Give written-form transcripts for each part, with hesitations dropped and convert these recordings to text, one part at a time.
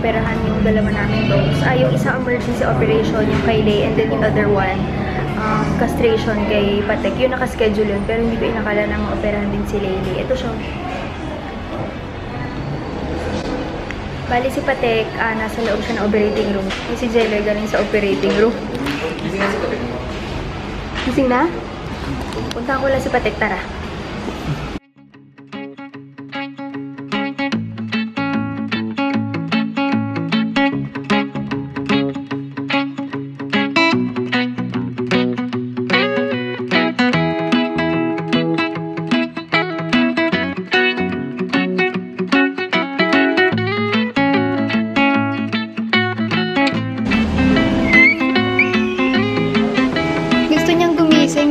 operahan yung dalawa namin dogs. Yung isang emergency operation, yung kay Lay, and then yung other one, castration kay Patek. Yun nakaschedule yun, pero hindi ko inakala na ma-operahan din si Lay. Ito siya. Bali si Patek, nasa loob siya ng operating room. Yung si Jelly galing sa operating room. Gising na si Patek mo? Gising na? Punta ko lang si Patek, tara.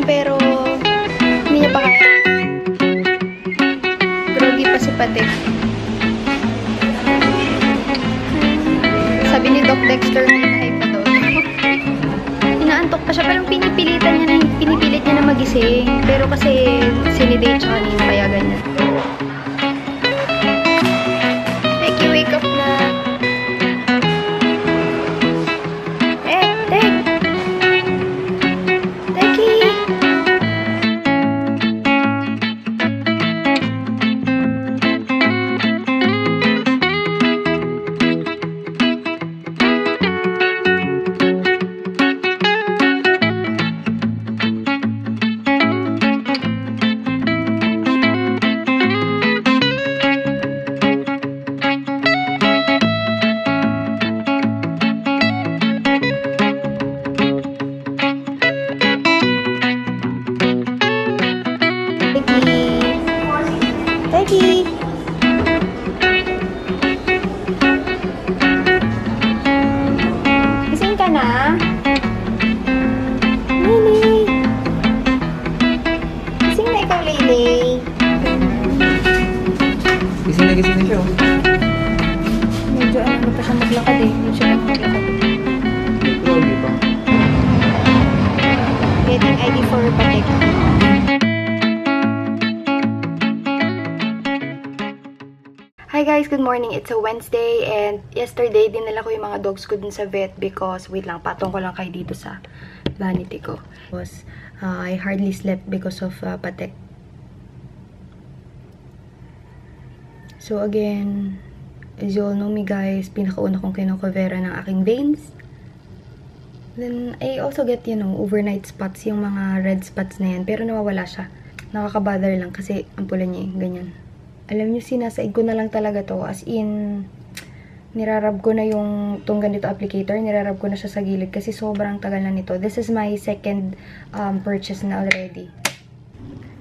Pero hindi niya pa kaya. Grogi pa si Patek. Sabi ni Doc Dexter na hinahay pa doon. Inaantok pa siya, pero pinipilit niya na magising. Pero kasi sinidate siya kanina, kaya ganyan. Becky, wake up na. Gising ka na? Lily! Gising na ikaw, Lily. Gising na siya. Medyo ano pa siya maglakad eh. Medyo siya maglakad. Grogi pa. Getting ID for Patek. Hi guys, good morning. It's a Wednesday and yesterday dinala ko yung mga dogs ko dun sa vet because, wait lang, patong ko lang kayo dito sa vanity ko. I hardly slept because of Patek. So again, as you all know me guys, pinakauna kong kinocovera ng aking veins. Then I also get, you know, overnight spots, yung mga red spots na yan, pero nawawala siya. Nakaka-bother lang kasi ang pula niya ganyan. Alam nyo, sinasaig ko na lang talaga to. As in, nirarab ko na yung tong ganito applicator. Nirarab ko na siya sa gilid kasi sobrang tagal na nito. This is my second purchase na already.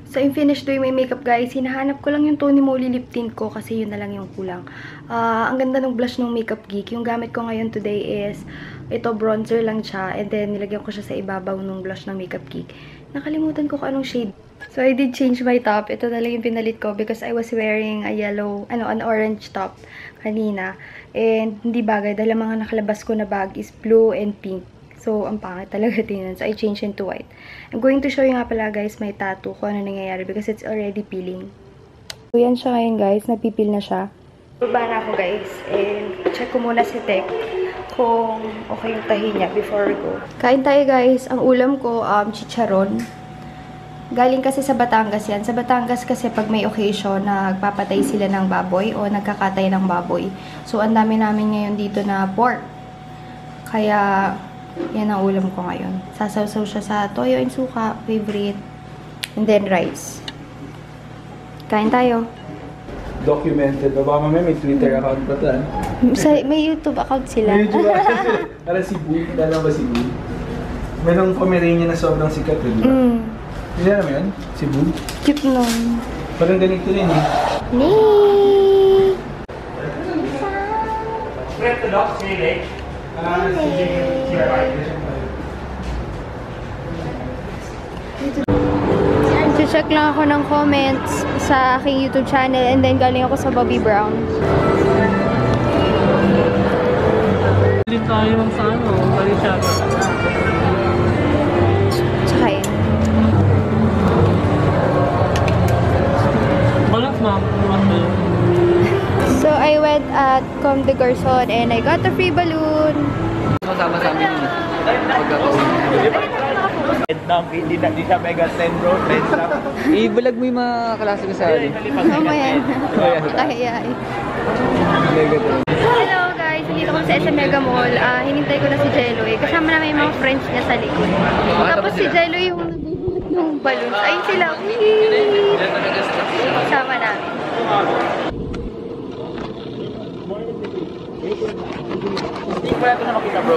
So, in finish doing my makeup guys, hinahanap ko lang yung Tony Moly lip tint ko kasi yun na lang yung kulang. Ang ganda ng blush ng Makeup Geek. Yung gamit ko ngayon today is, ito bronzer lang siya. And then, nilagyan ko siya sa ibabaw ng blush ng Makeup Geek. Nakalimutan ko kung anong shade. So, I did change my top. Ito na lang yung pinalit ko because I was wearing a yellow, an orange top kanina. And hindi bagay dahil ang mga nakalabas ko na bag is blue and pink. So, ang pangit talaga tingnan. So, I changed into white. I'm going to show you nga pala guys my tattoo kung ano nangyayari because it's already peeling. So, yan siya ngayon guys. Napipil na siya. Baba na ako guys. And check ko muna si Tek kung okay yung tahi niya before we go. Kain tayo guys. Ang ulam ko, chicharon. Galing kasi sa Batangas yan. Sa Batangas kasi pag may occasion, nagpapatay sila ng baboy o nagkakatay ng baboy. So, ang dami namin ngayon dito na pork. Kaya, yan ang ulam ko ngayon. Sasawsaw siya sa toyo and suka, favorite. And then rice. Kain tayo. Documented. Baba mamaya may Twitter account pa ito. May YouTube account sila. May YouTube account. Para si Boo. Dala ba si Boo? Merong Pomeranian na sobrang sikat. Diba? Hindi alam mo yun? Si Boo? Cute nun. Parang ganito rin eh. Nee! Grab the dog, say leg. Check lang ako ng comments sa aking YouTube channel and then galing ako sa Bobby Brown. Hindi tayo sa ano, Balinsyaga. Tsaka yun. Balat ma'am. So, I went at comme des garçons and I got a free balloon. Kasama sa amin yun. Hindi siya mega trend bro. Trend lang. I-vlog mo yung mga klase ko sa akin. Mamaya na. Kaya Hello guys, nandito kami sa SM Mega Mall. Hinintay ko na si Jeloy. Kasama namin yung mga friends niya sa likod. Tapos si Jeloy yung nagbubuhat ng balloons. Ayun sila. Kasama namin. Hindi ko pala ito na makita bro.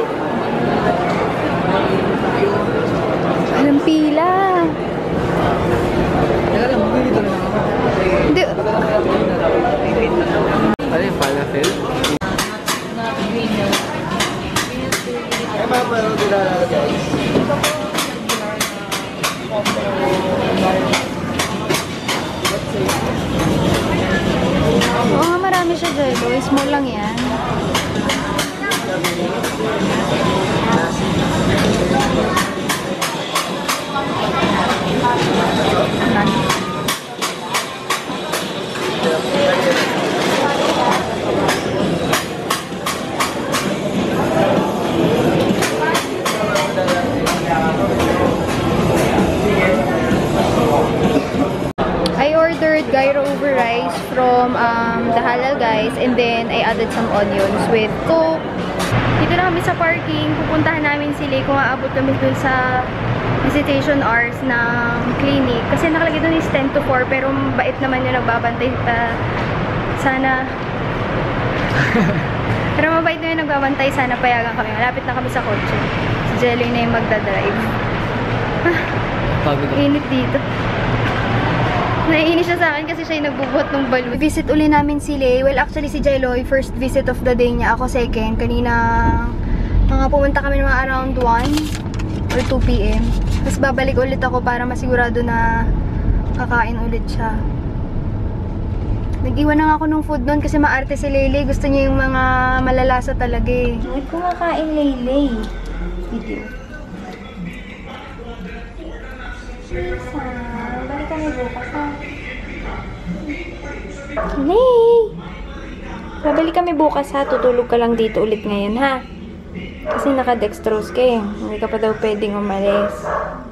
Walang pila. Teka lang, dito na lang ako. Hindi. Ano yung falafel? Ay ma'am, ano dinalala guys? Oo nga, marami siya Jeloy. Small lang yan. I ordered gyro over rice from the Halal guys, and then I added some onions with Coke. Dito na kami sa parking. Pupuntahan namin sila kung aabot kami dun sa visitation hours ng clinic. Kasi nakalagay dun is 10 to 4, pero bait naman yung nagbabantay pa. Sana pero mabait na yung nagbabantay. Sana payagan kami. Malapit na kami sa kotse. Si Jelly na yung magdadrive. Init dito. Naiinis siya sa akin kasi siya yung nagbubuhat ng balloon. Visit uli namin si Lay. Well, actually si Jeloy, first visit of the day niya. Ako second. Kanina, pumunta kami mga around 1 or 2 p.m. Tapos babalik ulit ako para masigurado na kakain ulit siya. Nag-iwan na nga ako ng food doon kasi maarte si Laylay. Gusto niya yung mga malalasa talaga eh. Bakit kumakain Laylay? Video. Balik kami bukas ha. Lay! Babalik kami bukas ha. Tutulog ka lang dito ulit ngayon ha. Kasi naka-dextrose ka eh. Hindi ka pa daw pwedeng umalis.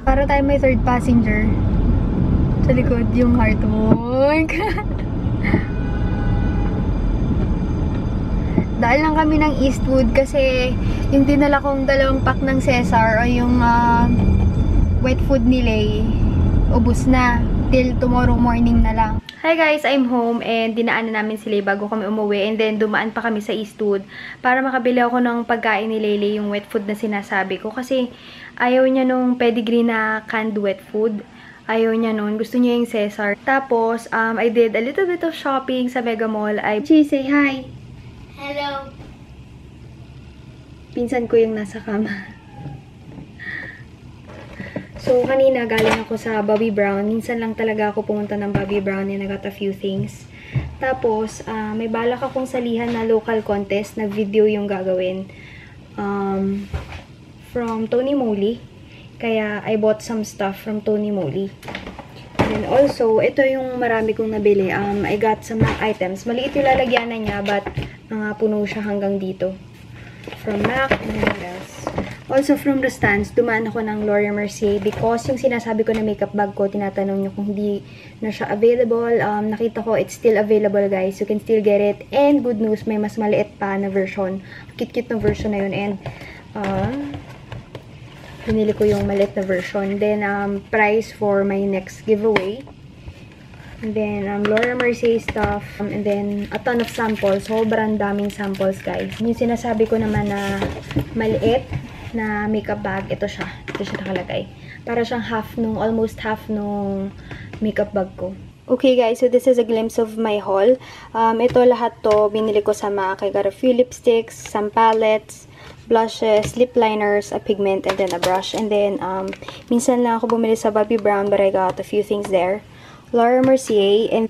Para tayo may third passenger. Sa likod yung heart work. Dahil lang kami ng Eastwood kasi yung dinala kong 2 pack ng Cesar o yung wet food ni Lay, ubos na. Till tomorrow morning na lang. Hi guys, I'm home and dinaanan namin si Lay bago kami umuwi and then dumaan pa kami sa Eastwood para makabili ako ng pagkain ni Lay, yung wet food na sinasabi ko kasi ayaw niya nung pedigree na canned wet food. Ayaw niya nun. Gusto niya yung Cesar. Tapos, I did a little bit of shopping sa Mega Mall. Chi, say hi! Hello. Pinsan ko yung nasa kama. So, kanina galing ako sa Bobbi Brown. Minsan lang talaga ako pumunta ng Bobbi Brown and I got a few things. Tapos, may balak akong salihan na local contest na video yung gagawin. From Tony Moly. Kaya, I bought some stuff from Tony Moly. And also, ito yung marami kong nabili. I got some items. Maliit yung lalagyanan niya, but puno siya hanggang dito. From MAC, and what else? Also, from the stands, dumaan ako ng Laura Mercier because yung sinasabi ko na makeup bag ko, tinatanong nyo kung hindi na siya available. Nakita ko, it's still available, guys. You can still get it. And good news, may mas maliit pa na version. Cute-cute na version na yun. And, pinili ko yung maliit na version. Then, price for my next giveaway. And then, Laura Mercier stuff. And then, a ton of samples. Sobrang daming samples, guys. Yung sinasabi ko naman na maliit na makeup bag, ito siya. Ito siya nakalagay. Para siyang almost half nung makeup bag ko. Okay, guys. So, this is a glimpse of my haul. Ito lahat to, binili ko sa MAC. I got a few lipsticks, some palettes, blushes, lip liners, a pigment, and then a brush. And then, minsan lang ako bumili sa Bobbi Brown, but I got a few things there. Laura Mercier, and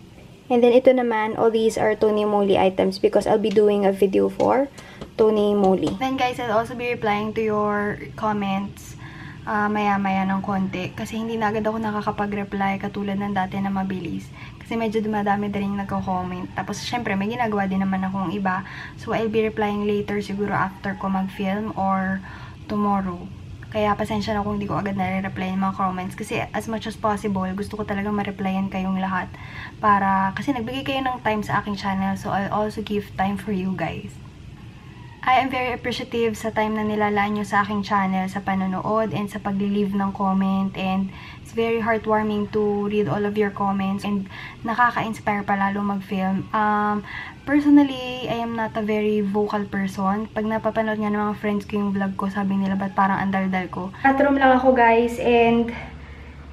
then ito naman, all these are Tony Moly items because I'll be doing a video for Tony Moly. Then guys, I'll also be replying to your comments maya-maya ng konti. Kasi hindi na agad ako nakakapag-reply katulad ng dati na mabilis. Kasi medyo dumadami din yung nagko-comment. Tapos, syempre, may ginagawa din naman akong iba. So, I'll be replying later siguro after ko mag-film or tomorrow. Kaya, pasensya na kung hindi ko agad nare-reply yung mga comments. Kasi, as much as possible, gusto ko talagang ma-replyan kayong lahat. Kasi nagbigay kayo ng time sa aking channel. So, I'll also give time for you guys. I am very appreciative sa time na nilalaan nyo sa aking channel, sa panonood, and sa pag-leave ng comment. And it's very heartwarming to read all of your comments. And nakaka-inspire pa lalo mag-film. Personally, I am not a very vocal person. Pag napapanood nga ng mga friends ko yung vlog ko, sabi nila, ba't parang andaldal ko? Bathroom lang ako guys, and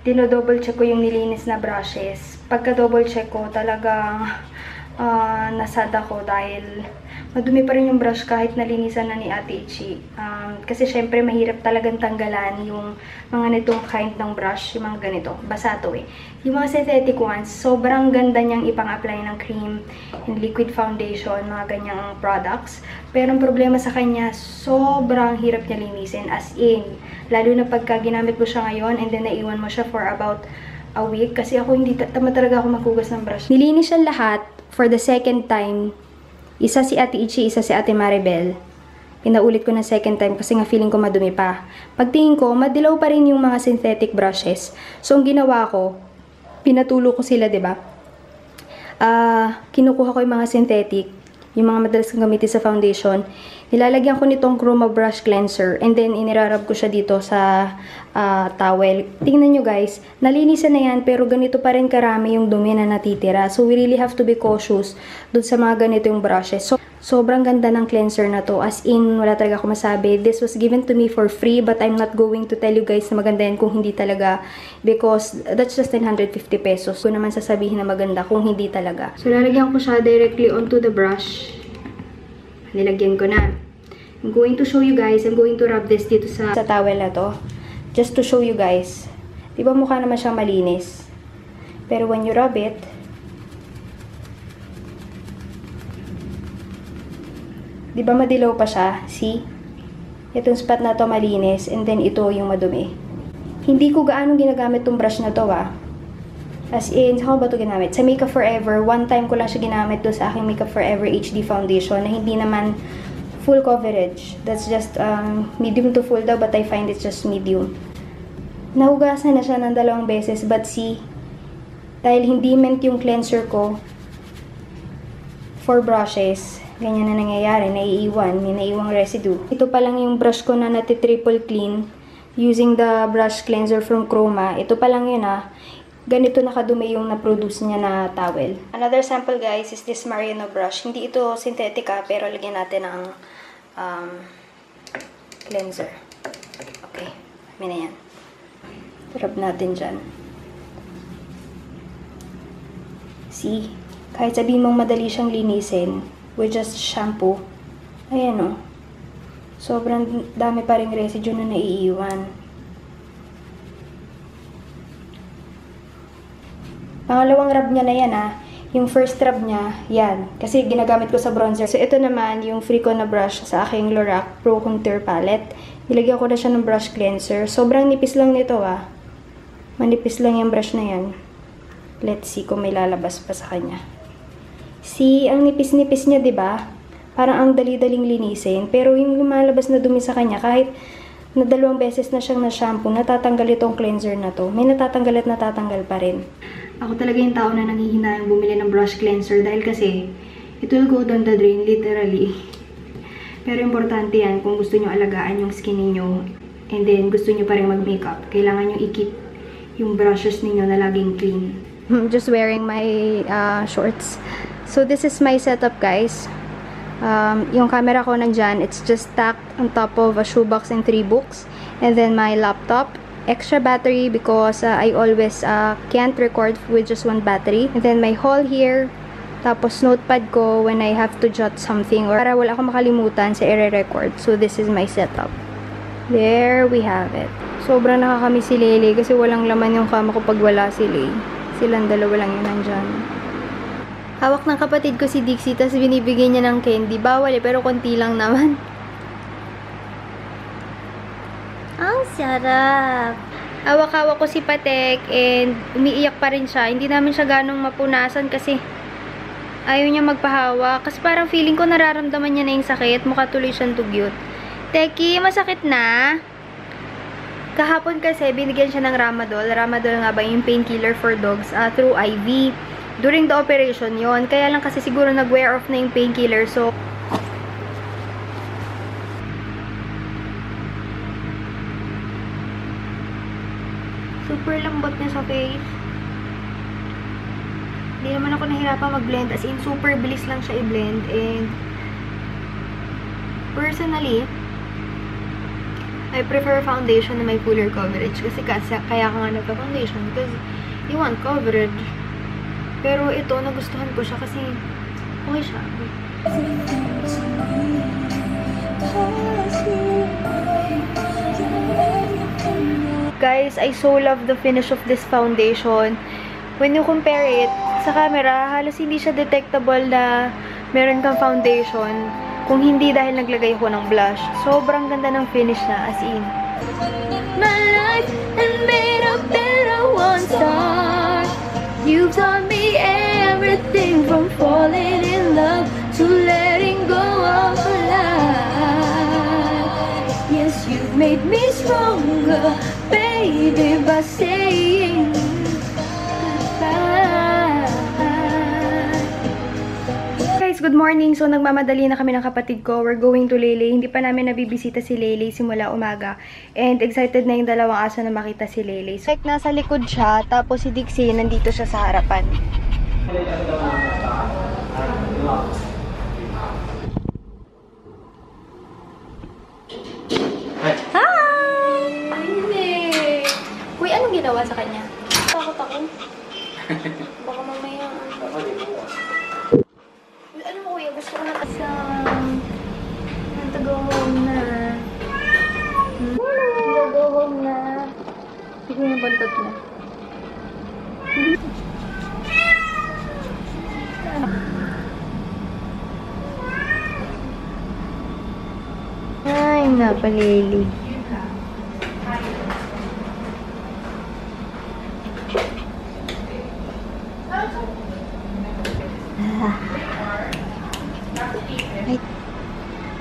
dino-double check ko yung nilinis na brushes. Pagka-double check ko, talagang nasad ako dahil madumi pa rin yung brush kahit nalinisan na ni Ate Ichi. Kasi syempre mahirap talagang tanggalan yung mga nitong kind ng brush, yung mga ganito. Basa to eh. Yung mga synthetic ones, sobrang ganda niyang ipang-apply ng cream and liquid foundation, mga ganyang products. Pero ang problema sa kanya, sobrang hirap niya linisin. As in, lalo na pagka ginamit mo siya ngayon and then naiwan mo siya for about a week. Kasi ako hindi tamad talaga ako maghugas ng brush. Nilinis siya lahat for the second time. Isa si Ate Ichi, isa si Ate Maribel. Pinaulit ko na second time kasi nga feeling ko madumi pa. Pagtingin ko, madilaw pa rin yung mga synthetic brushes. So, ang ginawa ko, pinatulo ko sila, diba? Kinukuha ko yung mga synthetic, yung mga madalas kong gamitin sa foundation. Nilalagyan ko nitong Chroma Brush Cleanser and then inirarab ko siya dito sa towel. Tingnan nyo guys, nalinisan na yan pero ganito pa rin karami yung dumi na natitira. So we really have to be cautious dun sa mga ganito yung brushes. So sobrang ganda ng cleanser na to. As in, wala talaga ako masabi. This was given to me for free but I'm not going to tell you guys na maganda yan kung hindi talaga because that's just 150 pesos. Kung naman sasabihin na maganda kung hindi talaga. So lalagyan ko siya directly onto the brush. Nilagyan ko na. I'm going to show you guys. I'm going to rub this dito sa towel na to. Just to show you guys. Diba mukha naman siyang malinis. Pero when you rub it, diba madilaw pa siya? See? Itong spot na to malinis. And then ito yung madumi. Hindi ko gaano ginagamit tong brush na to As in, saan ko ba ito ginamit? Sa Makeup Forever, one time ko lang siya ginamit doon sa aking Makeup Forever HD foundation na hindi naman full coverage. That's just medium to full daw but I find it's just medium. Nahugasan na siya ng 2 beses but see, dahil hindi mint yung cleanser ko for brushes, ganyan na nangyayari, naiiwan, may naiiwang residue. Ito pa lang yung brush ko na nati-triple clean using the brush cleanser from Chroma. Ito pa lang yun ganito nakadumi yung na-produce niya na towel. Another sample guys is this Mariano brush. Hindi ito synthetic pero lagyan natin ng cleanser. Okay, kami na yan. Rub natin dyan. See, kahit sabihin mong madali siyang linisin with just shampoo, ayan sobrang dami pa ring residue na naiiwan. Pangalawang rub niya na yan Yung first rub niya, yan. Kasi ginagamit ko sa bronzer. So ito naman, yung free ko na brush sa aking Lorac Pro Contour Palette. Nilagyan ko na siya ng brush cleanser. Sobrang nipis lang nito Manipis lang yung brush na yan. Let's see kung may lalabas pa sa kanya. See, ang nipis-nipis niya, diba? Parang ang dali-daling linisin. Pero yung lumalabas na dumi sa kanya, kahit na 2 beses na siyang na-shampoo, natatanggal itong cleanser na to. May natatanggal at natatanggal pa rin. Ako talaga yung tao na nanghihinayang bumili ng brush cleanser dahil kasi it will go down the drain, literally. Pero importante yan kung gusto nyo alagaan yung skin niyo and then gusto nyo pa rin mag-makeup. Kailangan nyo i-keep yung brushes ninyo na laging clean. Just wearing my shorts. So this is my setup guys. Yung camera ko nandyan, it's just stacked on top of a shoebox and 3 books. And then my laptop. Extra battery because I always can't record with just 1 battery. And then my haul here. Tapos notepad ko when I have to jot something or para wala akong makalimutan sa i-record. So this is my setup. There we have it. Sobrang nakakamiss si Lele kasi walang laman yung kama ko pag wala si Lele. Silang dalawa lang yun nandyan. Hawak ng kapatid ko si Dixie tapos binibigay niya ng candy. Bawal pero konti lang naman. Ang Sarap! Hawak-hawak ko si Patek and umiiyak pa rin siya. Hindi namin siya ganong mapunasan kasi ayaw niya magpahawak. Kasi parang feeling ko nararamdaman niya na yung sakit. Mukha tuloy siyang tugyot. Teki, masakit na? Kahapon kasi binigyan siya ng Ramadol. Ramadol nga ba yung painkiller for dogs through IV. During the operation yon. Kaya lang kasi siguro nag-wear off na yung painkiller. So, super lambot niya sa face. Hindi naman ako nahirapan mag-blend. As in, super bilis lang siya i-blend. And, personally, I prefer foundation na may fuller coverage. Kasi kaya ka nga nagka-foundation. Because, you want coverage. Pero ito, nagustuhan ko siya kasi okay siya. Guys, I so love the finish of this foundation. When you compare it sa camera, halos hindi siya detectable na meron kang foundation kung hindi dahil naglagay ko ng blush. Sobrang ganda ng finish na, as in. My life and made a better one star. You've taught me everything from falling in love to letting go of a lie. Yes, you've made me stronger, baby, by saying goodbye. Guys, good morning. So, nagmamadali na kami ng kapatid ko. We're going to Lele. Hindi pa namin nabibisita si Lele simula umaga. And excited na yung dalawang aso na makita si Lele. So, like, nasa likod siya. Tapos si Dixie, nandito siya sa harapan. Hi! Hindi! Uy, anong ginawa sa kanya? Takot ako. Baka mamaya. Ano mo kuya? Gusto ko na kasang go home na. Go home na. Hindi ko yung bantot niya. Ay, napalili.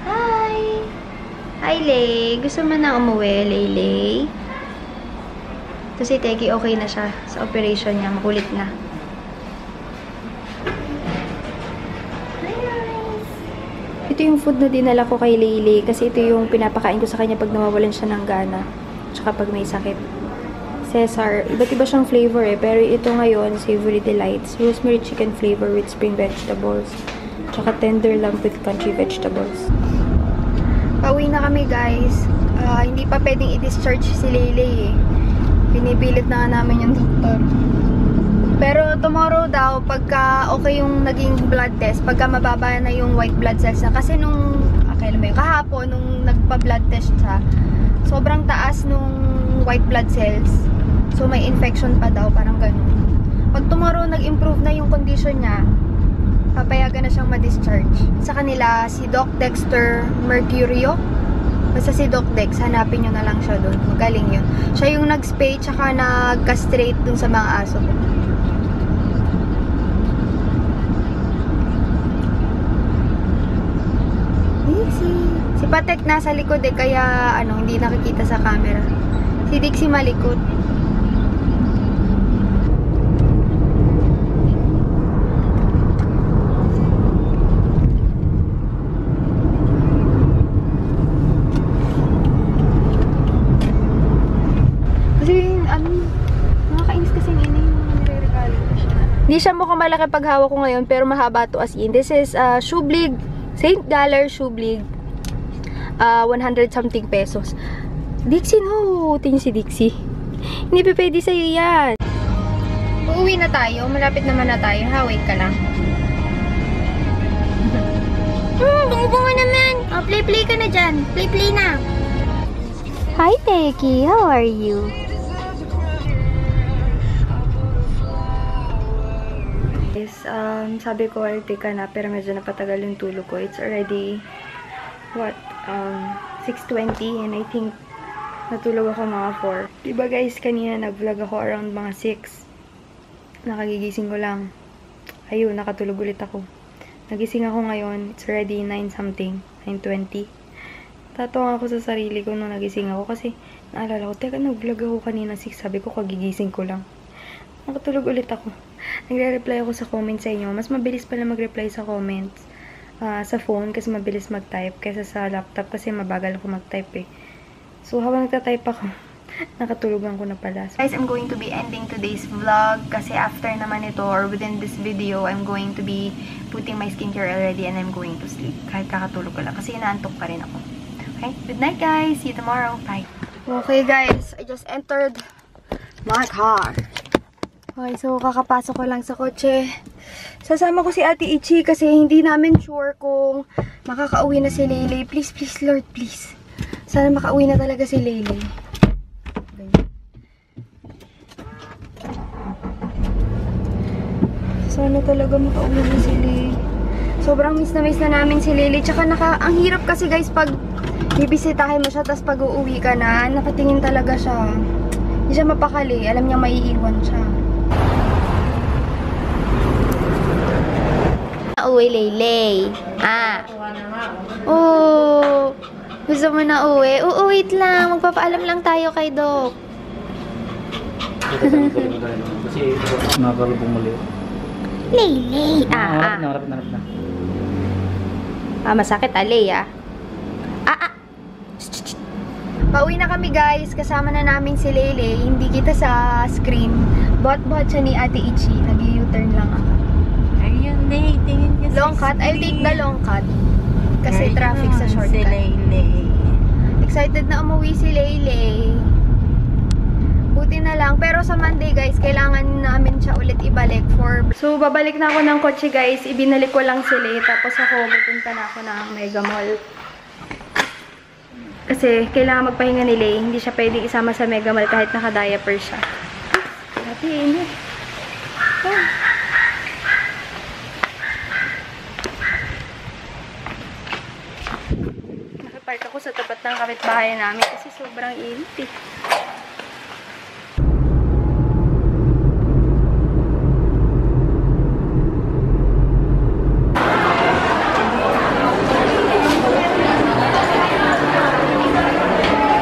Hi! Hi, Lay. Gusto mo na umuwi, Lay? Ito si Teki, okay na siya sa operation niya. Makulit na. Ito yung food na dinala ko kay Lay kasi ito yung pinapakain ko sa kanya pag nawawalan siya ng gana. Tsaka pag may sakit. Cesar. Iba't iba siyang flavor pero ito ngayon, Savory Delights. Rosemary chicken flavor with spring vegetables. Tsaka tender lamb with crunchy vegetables. Pauwi na kami, guys. Hindi pa pwedeng i-discharge si Lele eh. Pinipilit na nga namin yung doktor. Pero tomorrow daw, pagka okay yung naging blood test, pagka mababa na yung white blood cells na. Kasi nung, kailan ba yun? Kahapon, nung nagpa-blood test siya, sobrang taas nung white blood cells. So, may infection pa daw, parang ganun. Pag tomorrow nag-improve na yung condition niya, papayagan na siyang ma-discharge. Sa kanila, si Doc Dexter Mercurio. Basta si Doc Dex, hanapin nyo na lang siya doon. Magaling yun. Siya yung nag-spay tsaka nag-castrate dun sa mga aso. Si Patek nasa likod eh, kaya hindi nakikita sa camera. Si Dixie malikot. Hindi siya mukhang malaki pag hawak ko ngayon, pero mahaba to as in. This is Shublig, St. Galler Shublig. 100 something pesos. Dixie, no. Tingin si Dixie. Hindi pa pwede sa'yo yan. Uuwi na tayo. Malapit naman na tayo. Ha, wait ka lang. Bunga naman. Oh, play ka na dyan. Play na. Hi, Teki. How are you? Sabi ko, I'll take ka na, pero medyo napatagal yung tulog ko. It's already, 6:20, and I think Natulog ako mga 4. Diba guys, kanina nag-vlog ako around mga 6. Nakagigising ko lang. Ayun, nakatulog ulit ako. Nagising ako ngayon. It's already 9 something. 9:20. Tatawa ako sa sarili ko nung nagising ako kasi naalala ko, teka, nag-vlog ako kanina 6. Sabi ko, kagigising ko lang. Nakatulog ulit ako. Nagre-reply ako sa comments sa inyo. Mas mabilis pala mag-reply sa comments sa phone kasi mabilis mag-type kaysa sa laptop kasi mabagal ako mag-type eh. So, habang nagta-type ako, nakatulugan ko na pala. So, guys, I'm going to be ending today's vlog kasi after naman ito or within this video, I'm going to be putting my skincare already and I'm going to sleep. Kahit kakatulog ko lang kasi inaantok pa rin ako. Okay? Good night, guys. See you tomorrow. Bye. Okay, guys. I just entered my car. Okay, so kakapasok ko lang sa kotse. Sasama ko si Ate Ichi kasi hindi namin sure kung makakauwi na si Leylay. Please, please, Lord, please. Sana makauwi na talaga si Leylay. Sana talaga makauwi na si Leylay. Sobrang miss na namin si Leylay. Tsaka ang hirap kasi guys pag bibisitahin mo siya tapos pag uuwi ka na, nakatingin talaga siya. Hindi siya mapakali. Alam niya maiiwan siya. Uwi, Leylay. Oh, gusto mo na uwi? Oo, wait lang. Magpapaalam lang tayo kay Doc. Kasi nakakalubong muli. Leylay. Narap na. Masakit, Lay, Pauwi na kami, guys. Kasama na namin si Leylay. Hindi kita sa screen. Bot-bot siya ni Ate Ichi. Nag-u-turn lang ako. Ayun, Lay. Tingin ka Long cut? I'll take the long cut. Kasi traffic sa shortcut. Si Leylay. Excited na umuwi si Leylay. Buti na lang. Pero sa Monday, guys, kailangan namin siya ulit ibalik for... So, babalik na ako ng kotse, guys. Ibinalik ko lang si Lay. Tapos ako, pupunta na ako ng Mega Mall. Kasi, kailangan magpahinga ni Lay. Hindi siya pwedeng isama sa Mega Mall kahit naka-diaper siya. Dati, hindi. Nakipark ako sa tapat ng kapitbahay namin kasi sobrang init eh.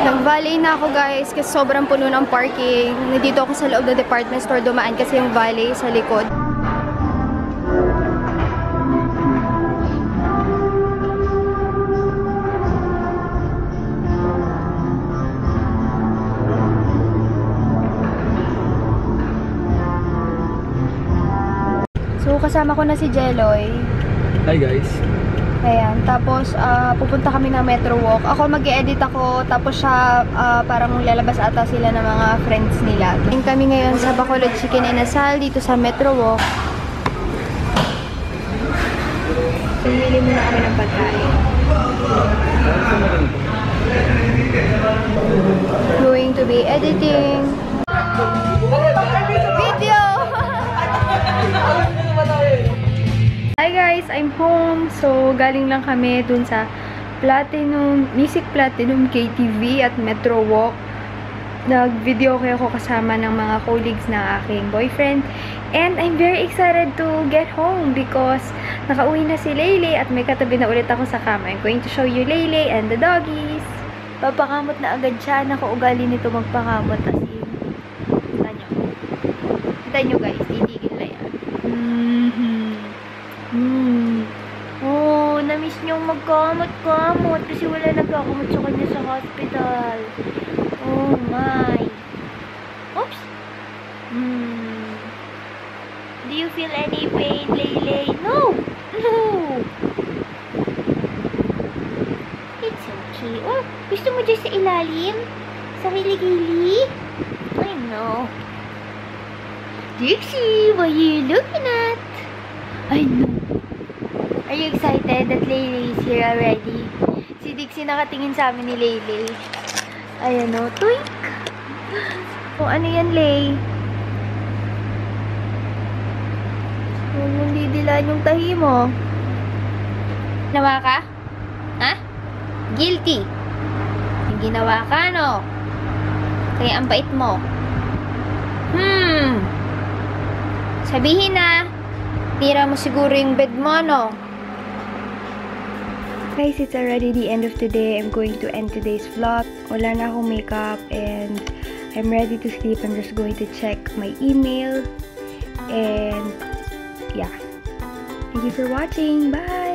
Nag-valet na ako guys kasi sobrang puno ng parking. Nandito ako sa loob ng department store dumaan kasi yung valet sa likod. So kasama ko na si Jeloy. Hi guys. Ayan, tapos pupunta kami ng Metro Walk. Ako mag-e-edit ako, tapos siya parang lalabas ata sila ng mga friends nila. Tingin kami ngayon sa Bacolod Chicken and Asal dito sa Metro Walk. Pumili muna kami ng pagkain. Going to be editing video! Hi guys, I'm home. So, galing lang kami dun sa Music Platinum KTV at Metro Walk. Nag-video kayo ako kasama ng mga colleagues ng aking boyfriend. And I'm very excited to get home because nakauwi na si Leylay at may katabi na ulit ako sa kama. I'm going to show you Leylay and the doggies. Papakamot na agad siya. Nakaugali nito magpakamot. As in, kita nyo guys, titigil na yan. Oh, na-miss niyong magkamot-kamot kasi wala nagkakamot sa kanya sa hospital. Oh my. Oops. Do you feel any pain, Leylay? No! No! It's okay. Oh, gusto mo dyan sa ilalim? Sa kiligili? I know. Dixie, what are you looking at? I know. Are you excited that Leylay is here already? Si Dixie nakatingin sa amin ni Leylay. Ayan o, twink! O, ano yan, Lay? Huwag mong didilaan yung tahi mo. Ginawa ka? Ha? Guilty. Yung ginawa ka, no? Kaya ang bait mo. Sabihin na. Tira mo siguro yung bed mo, no? Guys, it's already the end of the day. I'm going to end today's vlog. Wala na akong makeup and I'm ready to sleep. I'm just going to check my email. And yeah. Thank you for watching. Bye!